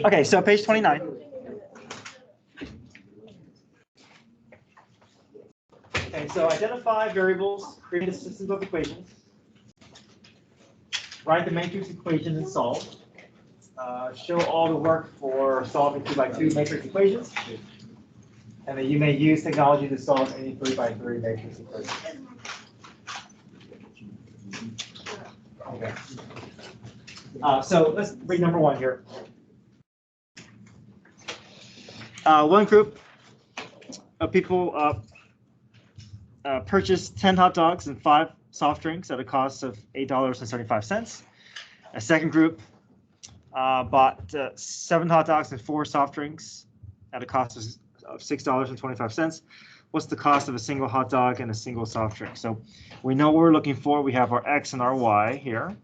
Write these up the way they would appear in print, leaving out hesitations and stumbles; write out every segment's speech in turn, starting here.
Okay, so page 29. Okay, so identify variables, create a system of equations, write the matrix equation and solve. Show all the work for solving 2x2 matrix equations. And then you may use technology to solve any 3x3 matrix equation. Okay. So let's read number 1 here. One group of people purchased 10 hot dogs and 5 soft drinks at a cost of $8.75. A second group bought 7 hot dogs and 4 soft drinks at a cost of $6.25. What's the cost of a single hot dog and a single soft drink? So we know what we're looking for. We have our X and our Y here.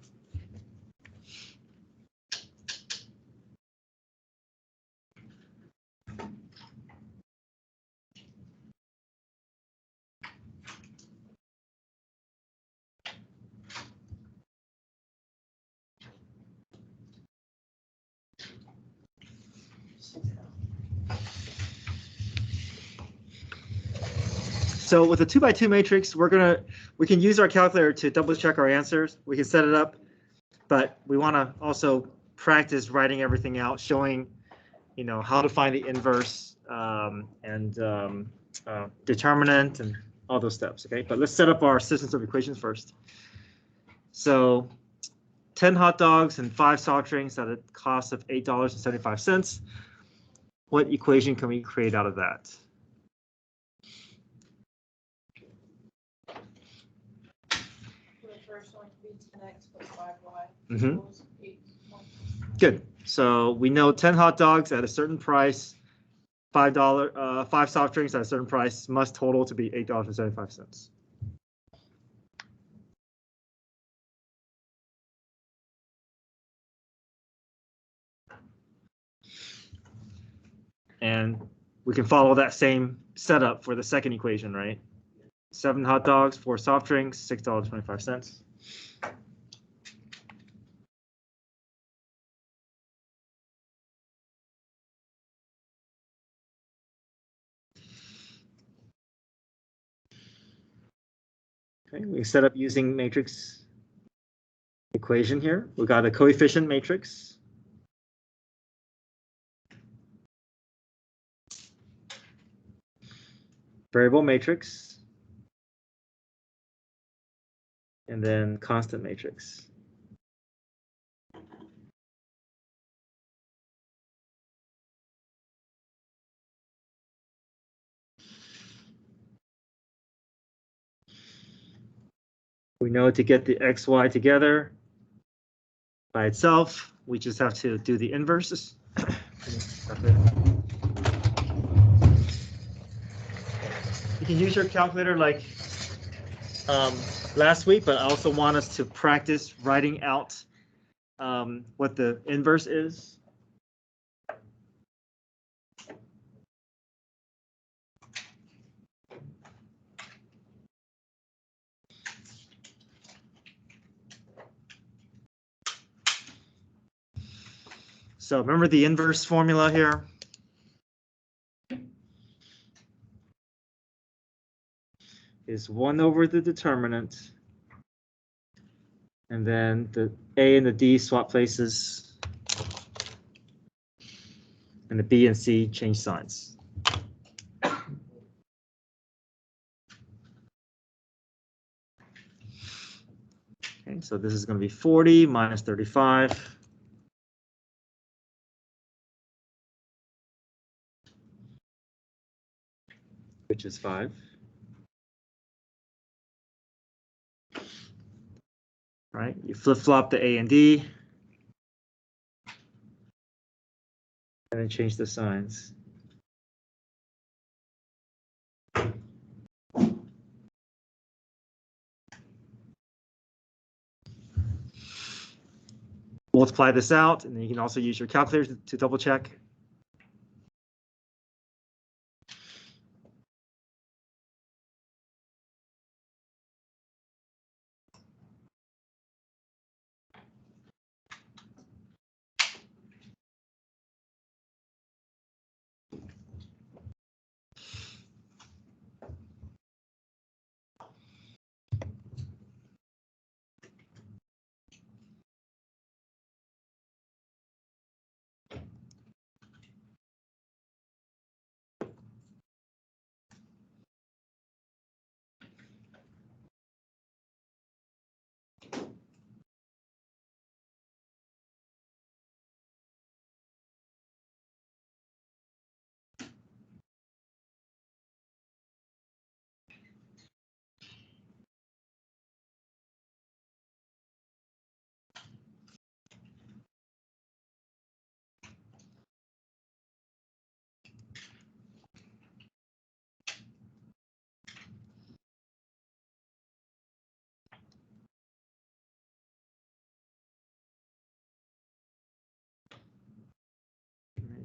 So with a 2x2 matrix, we can use our calculator to double check our answers. We can set it up, but we want to also practice writing everything out, showing, how to find the inverse and determinant and all those steps. Okay, but let's set up our systems of equations first. So 10 hot dogs and 5 soft drinks at a cost of $8.75. What equation can we create out of that? Good. So we know 10 hot dogs at a certain price, $5, 5 soft drinks at a certain price must total to be $8.75. And we can follow that same setup for the second equation, right? 7 hot dogs, 4 soft drinks, $6.25. Okay, we set up using matrix equation here. We got a coefficient matrix. Variable matrix. And then constant matrix. We know to get the XY together by itself, we just have to do the inverses. You can use your calculator like last week, but I also want us to practice writing out what the inverse is. So remember the inverse formula here. Is 1 over the determinant. And then the A and the D swap places. And the B and C change signs. Okay, so this is going to be 40 minus 35. Which is 5. Right, you flip-flop the A and D. And then change the signs. Multiply this out, and then you can also use your calculator to double check.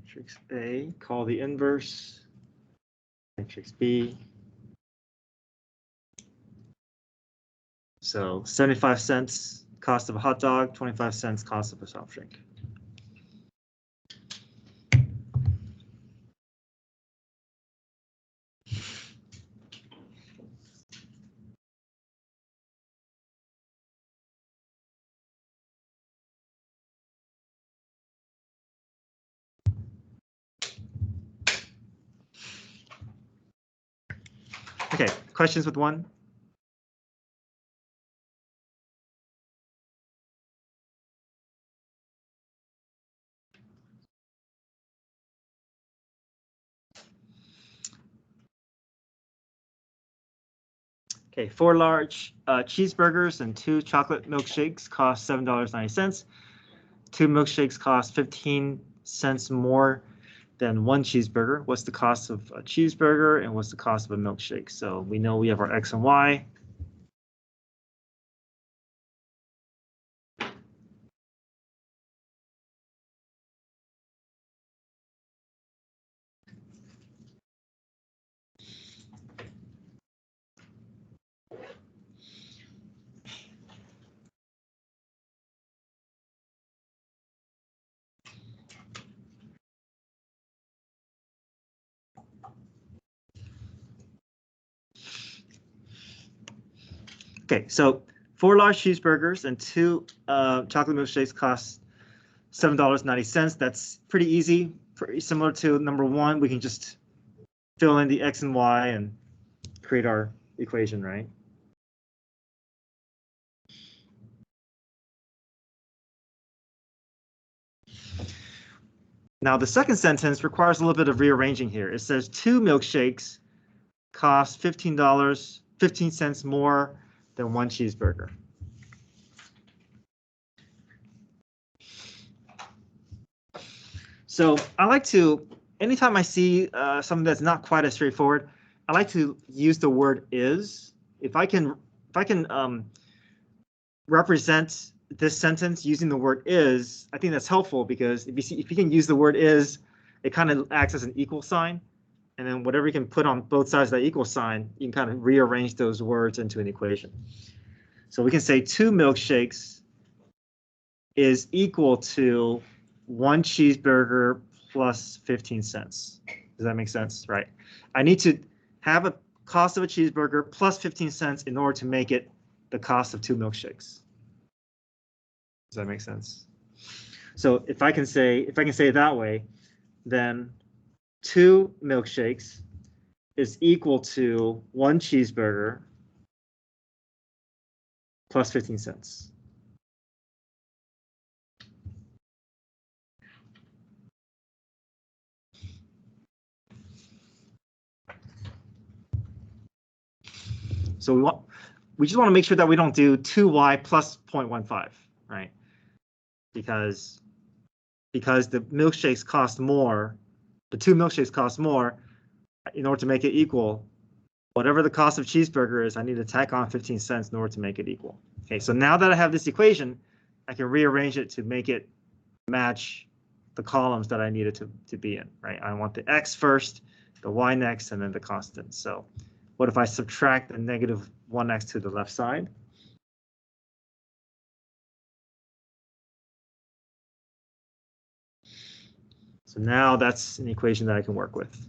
matrix A, call the inverse, matrix B. So 75 cents cost of a hot dog, 25 cents cost of a soft drink. Okay, questions with one? Okay, 4 large cheeseburgers and 2 chocolate milkshakes cost $7.90. 2 milkshakes cost 15 cents more than 1 cheeseburger. What's the cost of a cheeseburger and what's the cost of a milkshake? So we know we have our X and Y. Okay, so 4 large cheeseburgers and 2 chocolate milkshakes cost $7.90. That's pretty easy, pretty similar to number 1. We can just fill in the X and Y and create our equation, right? Now the second sentence requires a little bit of rearranging here. It says 2 milkshakes cost $15 cents more than 1 cheeseburger. So I like to, anytime I see something that's not quite as straightforward, I like to use the word is. If I can represent this sentence using the word is, I think that's helpful because if you can use the word is, it kind of acts as an equal sign. And then whatever you can put on both sides of that equal sign, you can kind of rearrange those words into an equation. So we can say 2 milkshakes is equal to 1 cheeseburger plus 15 cents. Does that make sense? Right. I need to have a cost of a cheeseburger plus 15 cents in order to make it the cost of 2 milkshakes. Does that make sense? So if I can say it that way, then 2 milkshakes is equal to 1 cheeseburger plus 15 cents. So we just want to make sure that we don't do 2y plus 0.15, right? Because the milkshakes cost more, the 2 milkshakes cost more. In order to make it equal, whatever the cost of cheeseburger is, I need to tack on 15 cents in order to make it equal. Okay, so now that I have this equation, I can rearrange it to make it match the columns that I need it to be in, right? I want the X first, the Y next, and then the constant. So what if I subtract the negative 1x to the left side? So now that's an equation that I can work with.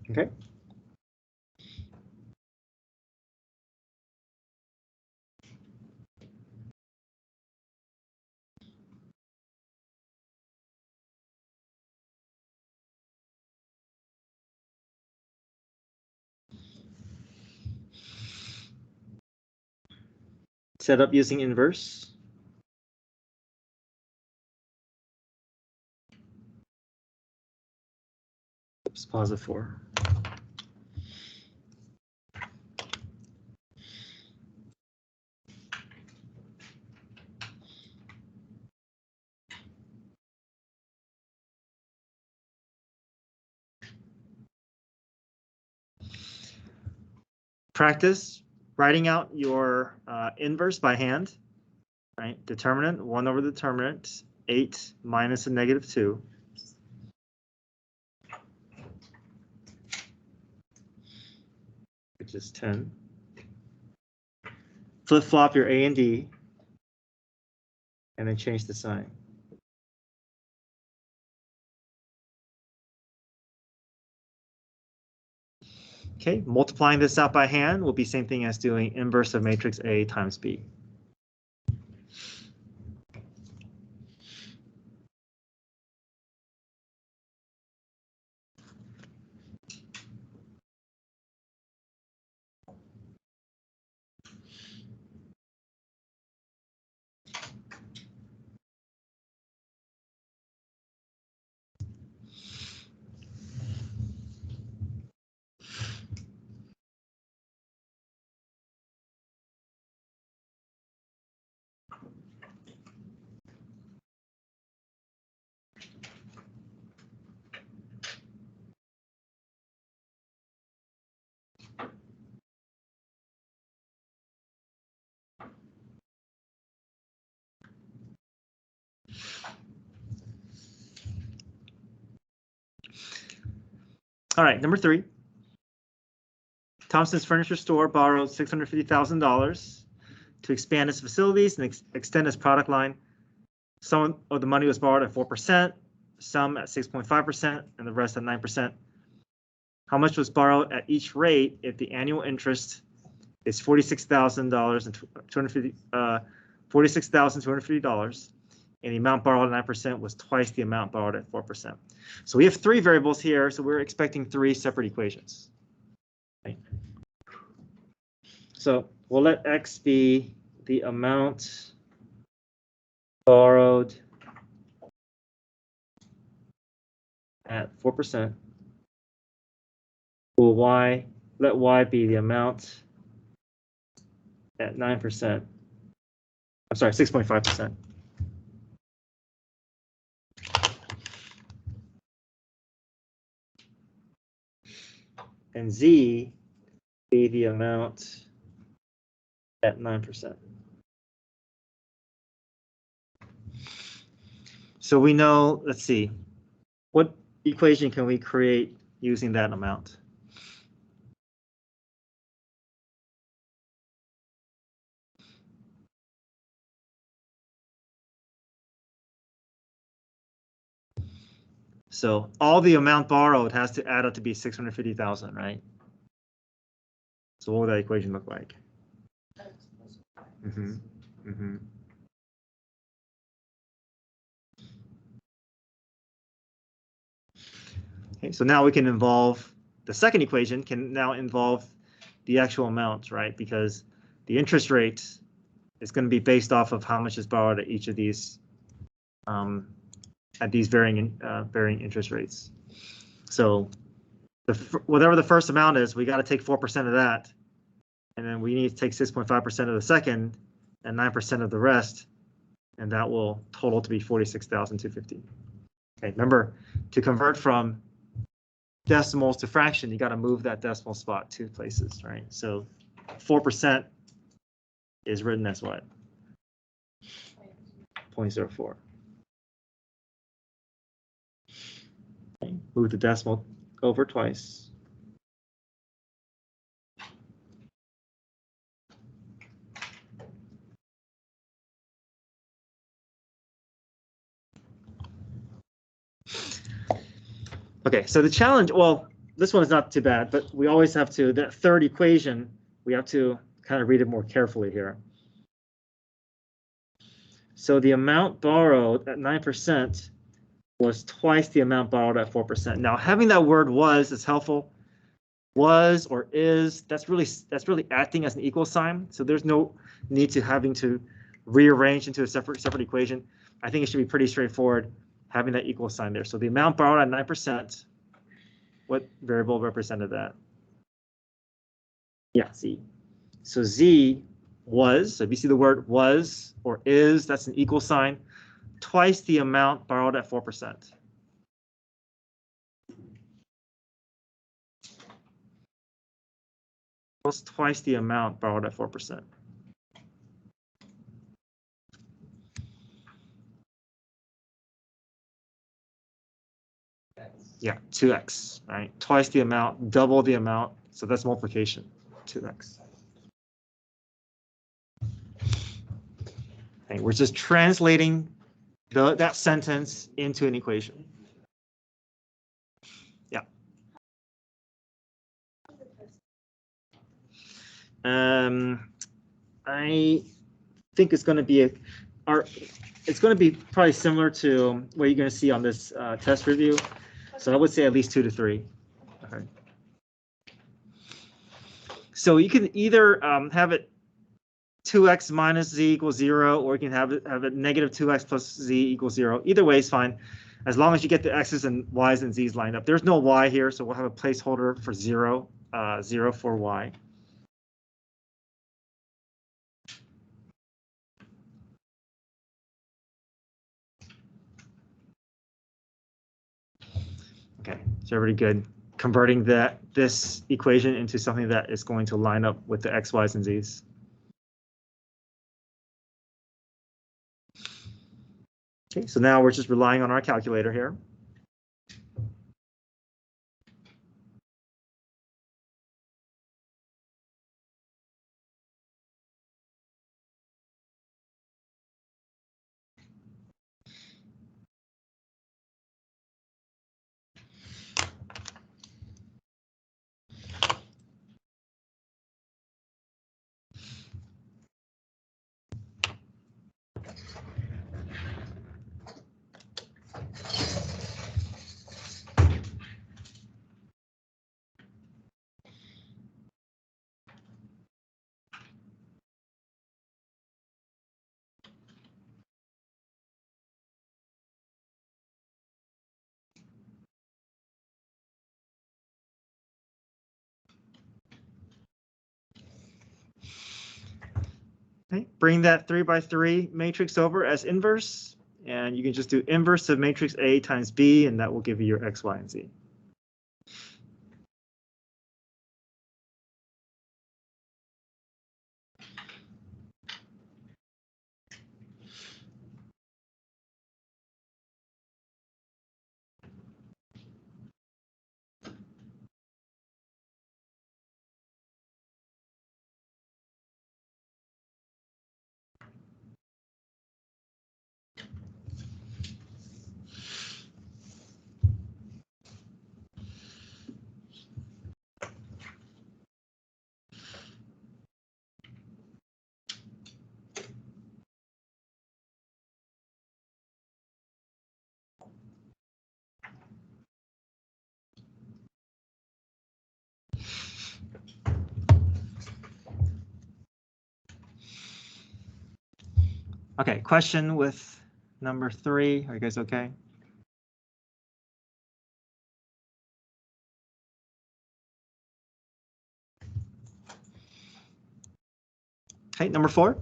Okay. Set up using inverse. Oops, pause it for. practice writing out your inverse by hand, right? Determinant, 1 over the determinant, 8 minus a negative 2. Which is 10. Flip-flop your A and D, and then change the sign. Okay, multiplying this out by hand will be same thing as doing inverse of matrix A times B. All right, number 3. Thompson's Furniture Store borrowed $650,000 to expand its facilities and extend its product line. Some of the money was borrowed at 4%, some at 6.5%, and the rest at 9%. How much was borrowed at each rate if the annual interest is $46,250, and the amount borrowed at 9% was twice the amount borrowed at 4%. So we have 3 variables here, so we're expecting 3 separate equations. Okay. So we'll let X be the amount borrowed at 4%. Will let Y be the amount at 9%. I'm sorry, 6.5%. And Z be the amount at 9%. So we know, let's see, what equation can we create using that amount? So all the amount borrowed has to add up to be 650,000, right? So what would that equation look like? Okay, so now we can involve the second equation can now involve the actual amount, right? Because the interest rate is going to be based off of how much is borrowed at each of these varying interest rates. So whatever the first amount is, we got to take 4% of that, and then we need to take 6.5% of the second and 9% of the rest, and that will total to be 46,250. Okay, remember to convert from decimals to fraction, you got to move that decimal spot 2 places, right? So 4% is written as what? 0.04. Okay, move the decimal over twice. Okay, so the challenge, well, this one is not too bad, but we always have to, that third equation, we have to kind of read it more carefully here. So the amount borrowed at 9% was twice the amount borrowed at 4%. Now, having that word was is helpful. Was or is, that's really acting as an equal sign. So there's no need to having to rearrange into a separate equation. I think it should be pretty straightforward having that equal sign there. So the amount borrowed at 9%, what variable represented that? Yeah, Z. So Z was, so if you see the word was or is, that's an equal sign, twice the amount borrowed at 4%. equals twice the amount borrowed at 4%. Yeah, 2x, right? Twice the amount, double the amount. So that's multiplication, 2x. Okay, we're just translating that sentence into an equation. Yeah. I think it's going to be it's going to be probably similar to what you're going to see on this test review. So I would say at least 2 to 3. Okay. So you can either have it 2x minus z equals 0, or you can have it negative 2x plus z equals 0. Either way is fine, as long as you get the x's and y's and z's lined up. There's no y here, so we'll have a placeholder for 0, 0 for y. Okay, so everybody good. Converting this equation into something that is going to line up with the x, y's, and z's. Okay, so now we're just relying on our calculator here. Okay, bring that 3 by 3 matrix over as inverse, and you can just do inverse of matrix A times B, and that will give you your x, y, and z. Okay, question with number 3. Are you guys okay? Okay, number 4.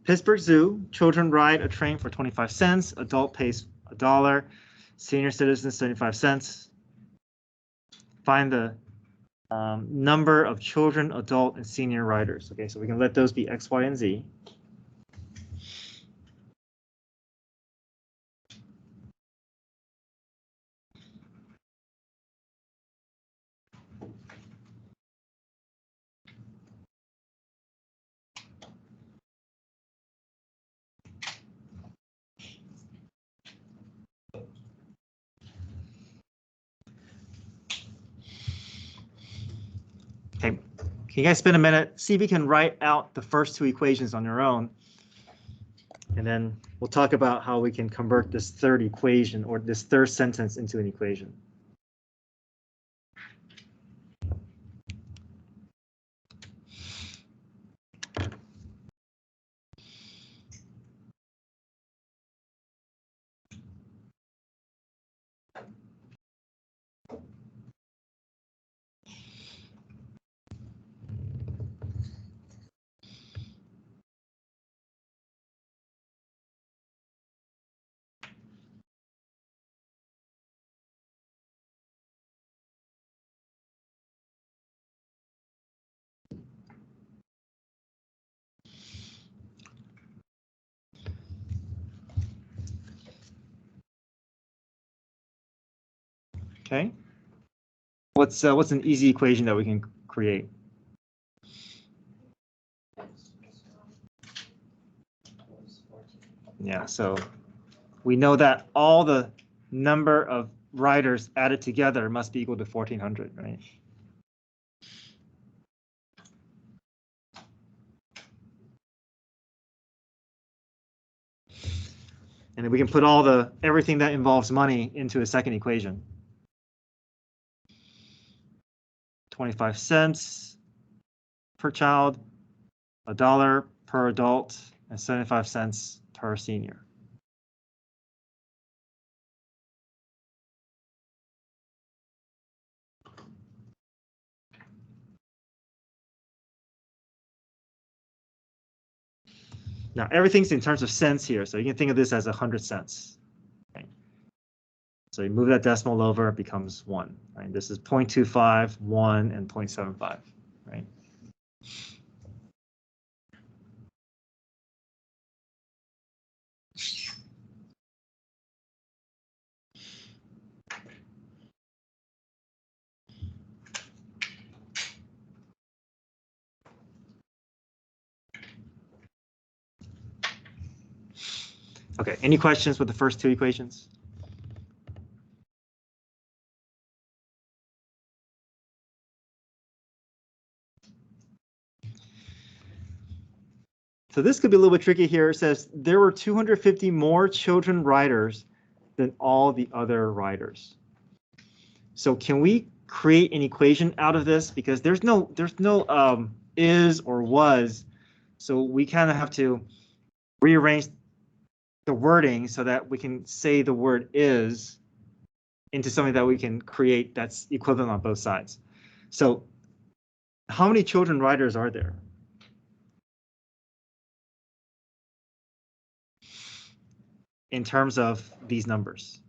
Pittsburgh Zoo, children ride a train for 25 cents, adult pays $1, senior citizens 75 cents. Find the number of children, adult, and senior riders. Okay, so we can let those be x, y, and z. Okay, can you guys spend a minute, see if you can write out the first 2 equations on your own, and then we'll talk about how we can convert this third equation or this third sentence into an equation. Okay. What's an easy equation that we can create? Yeah, so we know that all the number of riders added together must be equal to 1400, right? And then we can put everything that involves money into a second equation. 25 cents per child, $1 per adult, and 75 cents per senior. Now everything's in terms of cents here, so you can think of this as 100 cents. Okay. So you move that decimal over, it becomes 1. Right? This is 0.25, 1, and 0.75. Right? Okay, any questions with the first two equations? So this could be a little bit tricky here. It says there were 250 more children riders than all the other riders. So can we create an equation out of this? Because there's no is or was. So we kind of have to rearrange the wording so that we can say the word is into something that we can create that's equivalent on both sides. So how many children riders are there? In terms of these numbers.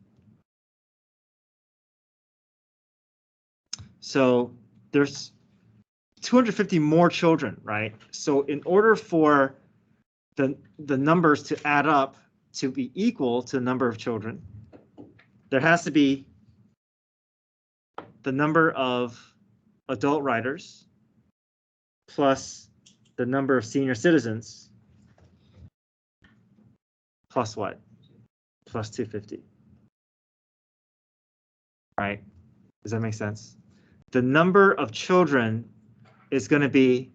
So there's 250 more children, right? So in order for the numbers to add up to be equal to the number of children, there has to be the number of adult riders plus the number of senior citizens plus what? Plus 250. Right? Does that make sense? The number of children is going to be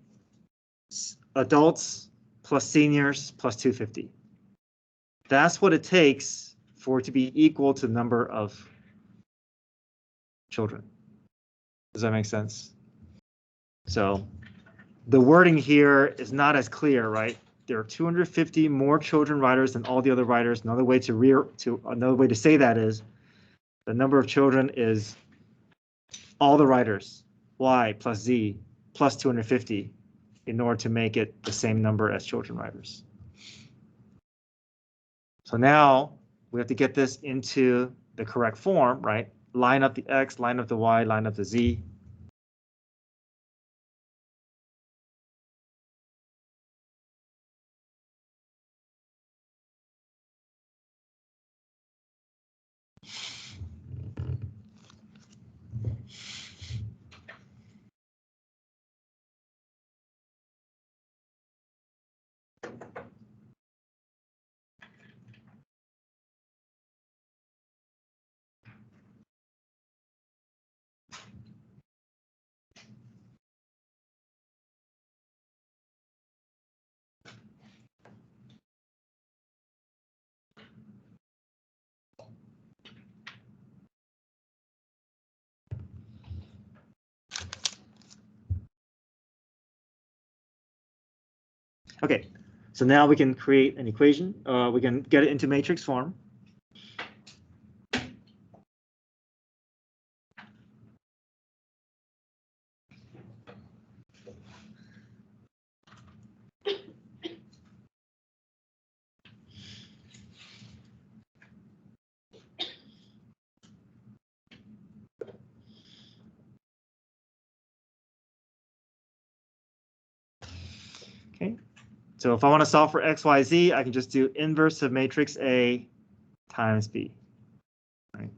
adults plus seniors plus 250. That's what it takes for it to be equal to the number of children. Does that make sense? So the wording here is not as clear, right? There are 250 more children riders than all the other riders. Another way to say that is the number of children is all the riders, y plus z plus 250 in order to make it the same number as children riders. So now we have to get this into the correct form, right? Line up the x, line up the y, line up the z. Okay, so now we can create an equation. We can get it into matrix form. Okay, so if I want to solve for x, y, z, I can just do inverse of matrix A times B. Right.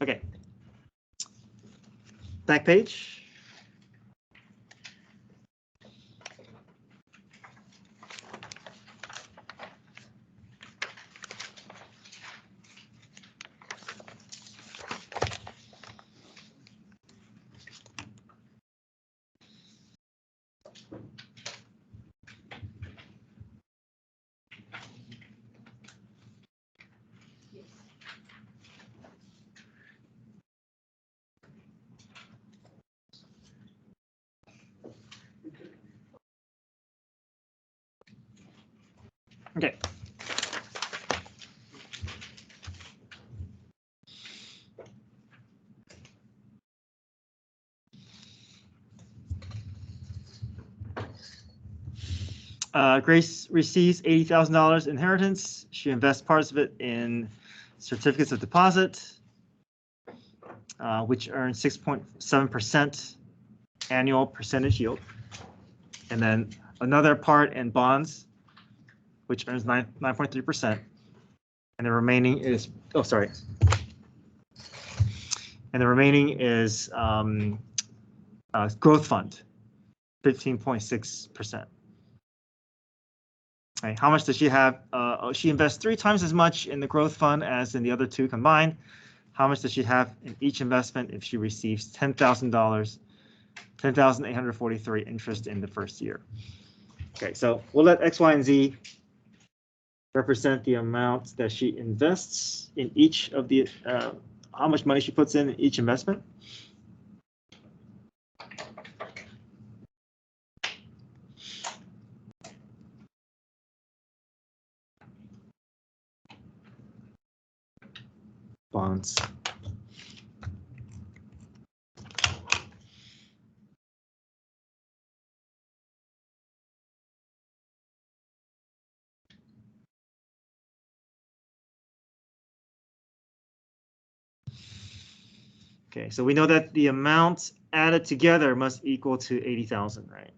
Okay. Back page. Okay. Grace receives $80,000 inheritance. She invests parts of it in certificates of deposit, which earn 6.7% annual percentage yield. And then another part in bonds, which earns 9.3%. And the remaining is, oh, sorry. And the remaining is growth fund, 15.6%. Right, how much does she have? She invests 3 times as much in the growth fund as in the other two combined. How much does she have in each investment if she receives $10,000, $10,843 interest in the first year? Okay, so we'll let X, Y, and Z represent the amount that she invests in each of the, how much money she puts in each investment. Bonds. Okay, so we know that the amount added together must equal to 80,000, right?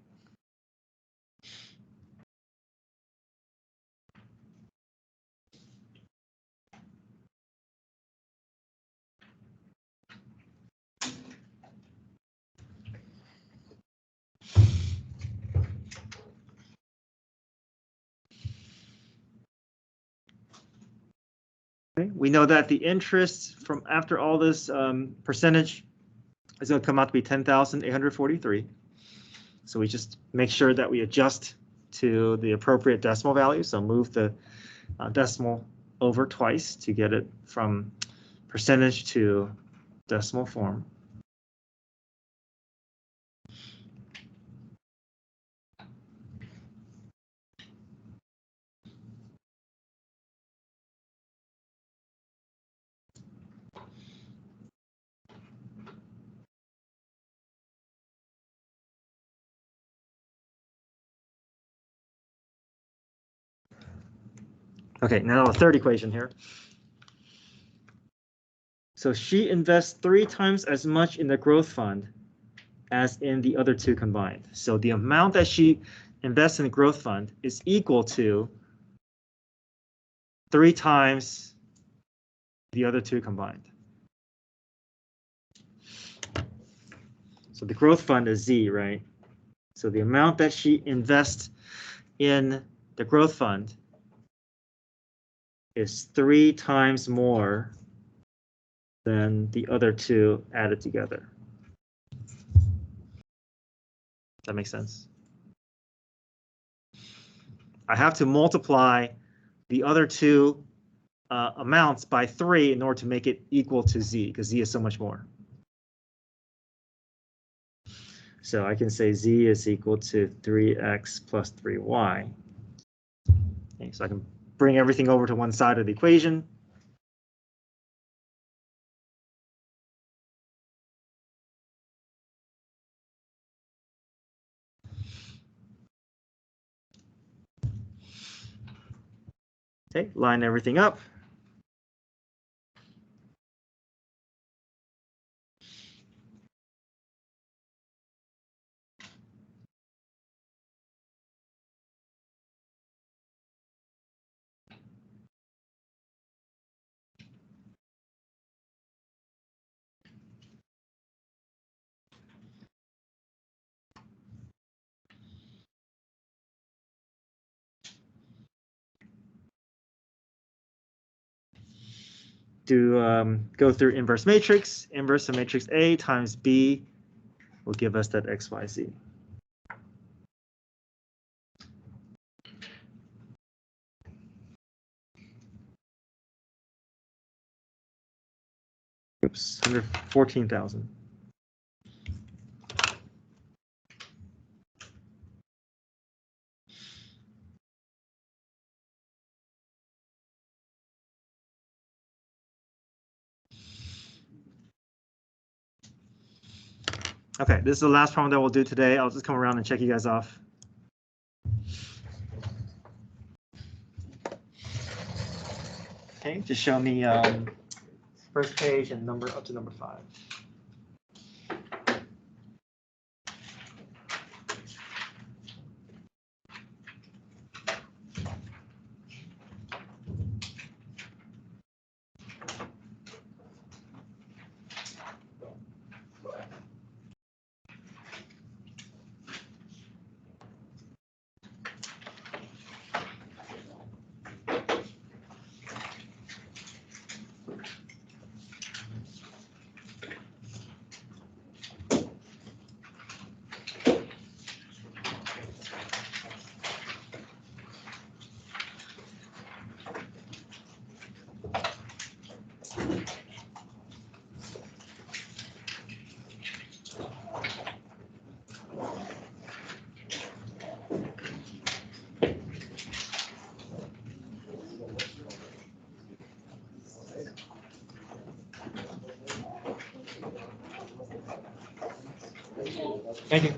Okay, we know that the interest from after all this percentage is going to come out to be 10,843. So we just make sure that we adjust to the appropriate decimal value. So move the decimal over twice to get it from percentage to decimal form. Okay, now the third equation here. So she invests 3 times as much in the growth fund as in the other two combined. So the amount that she invests in the growth fund is equal to 3 times the other two combined. So the growth fund is Z, right? So the amount that she invests in the growth fund is 3 times more than the other two added together. Does that make sense? I have to multiply the other two amounts by 3 in order to make it equal to Z, because Z is so much more. So I can say Z is equal to 3x plus 3y. Okay, so I can bring everything over to one side of the equation. Okay, line everything up. go through inverse matrix. Inverse of matrix A times B will give us that XYZ. Oops, 114,000. Okay, this is the last problem that we'll do today. I'll just come around and check you guys off. Okay, just show me first page and number up to number 5. Thank you.